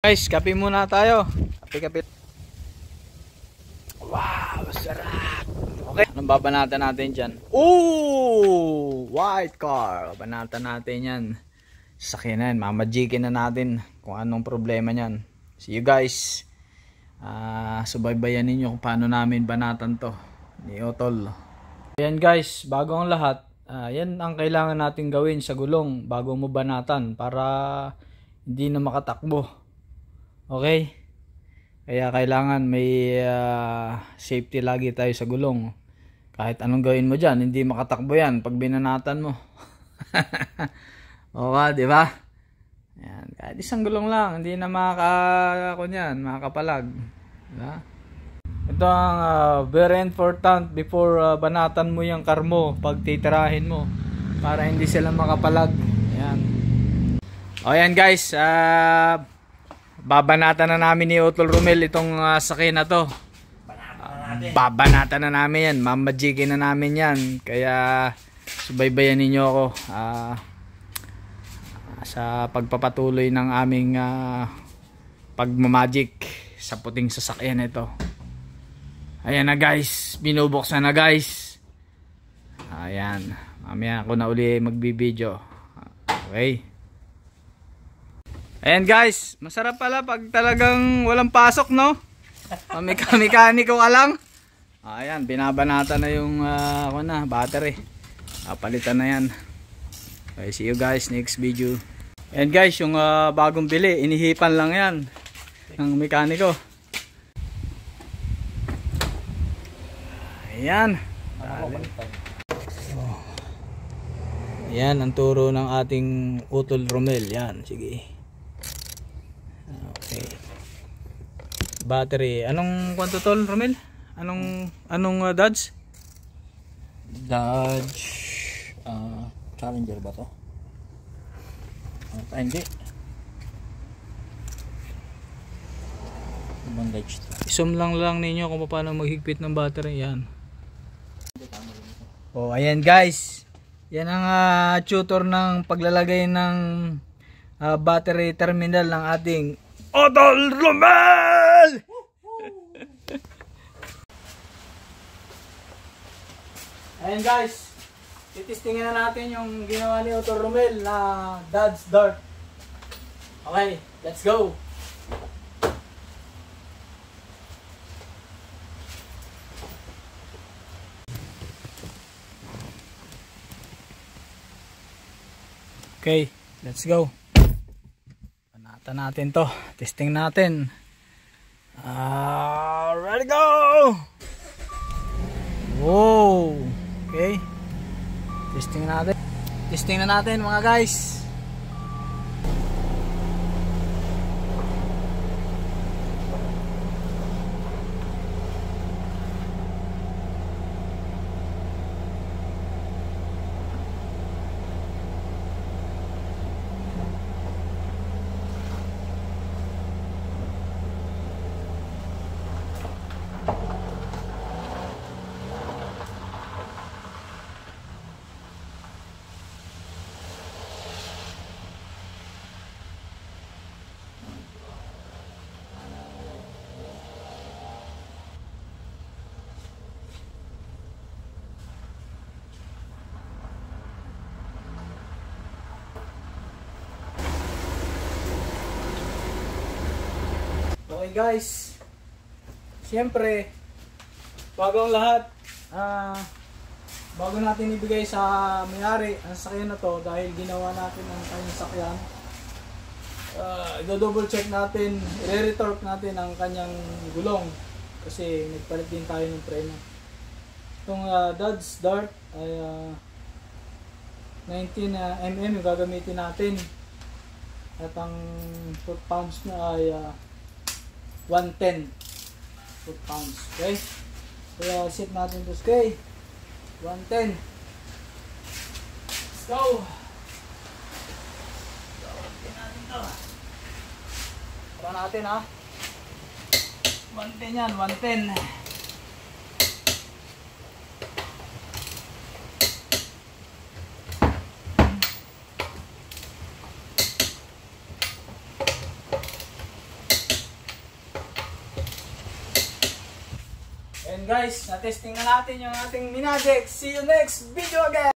Guys, kape muna tayo. Kape. Wow, sarap. Okay, anong babanatan natin dyan? Ooh, white car. Babanatan natin yan. Sakyanan, mamajikin na natin kung anong problema nyan. See you guys. Subaybayan ninyo kung paano namin banatan to ni Otol. Ayan guys, bago ang lahat, yan ang kailangan natin gawin sa gulong bago mo banatan para hindi na makatakbo. Okay? Kaya kailangan may safety lagi tayo sa gulong. Kahit anong gawin mo dyan, hindi makatakbo yan pag binanatan mo. Okay, di ba? Yan, kahit isang gulong lang, hindi na makakapalag. Diba? Ito ang very important before banatan mo yung car mo pag titirahin mo para hindi sila makapalag. Yan. O yan guys, babanatan na namin ni Otol Romel itong sakyan na to. Babanatan na namin yan, mamajikin na namin yan. Kaya subaybayan ninyo ako sa pagpapatuloy ng aming pagmamagic sa puting sasakyan ito. Ayan na guys, binubuksan na guys. Ayan, mamaya ako na uli magbibideo. Okay. Ayan guys, masarap pala pag talagang walang pasok, no? Mekaniko ka lang. Ayan, binabanata na yung battery. Palitan na yan. Okay, see you guys next video. Ayan guys, yung bagong bili, inihipan lang yan ng mekaniko. Ayan. Ayan ang turo ng ating Otol Romel. Yan, sige. Okay. Battery. Anong kwanto tol, Romel? Anong Dodge? Dodge Challenger ba to? Hindi. Ibang Dodge to. Isum lang ninyo kung paano maghigpit ng battery. Yan. Oh, ayan guys. Yan ang tutor ng paglalagay ng battery terminal ng ating Otol Romel! Ayan guys, titistingin na natin yung ginawa ni Otol Romel na Dodge Dart. Okay, let's go! Okay, let's go. Panatan natin to. Testing natin. Ready go! Wow! Okay. Testing natin. Testing na natin mga guys. Okay guys, siyempre bago ang lahat, bago natin ibigay sa may-ari ang sakyan na to dahil ginawa natin ang kanyang sakyan, i-double check natin, i-retorque natin ang kanyang gulong kasi nagpalit din tayo ng preno. Itong Dodge Dart ay 19 mm yung gagamitin natin at ang foot pounds na ay 110 foot pounds. Okay, kaya set natin to kay 110. Let's go. Para natin 110 yan, 110. Ayun guys, na-testing na natin yung ating Minajex. See you next video again!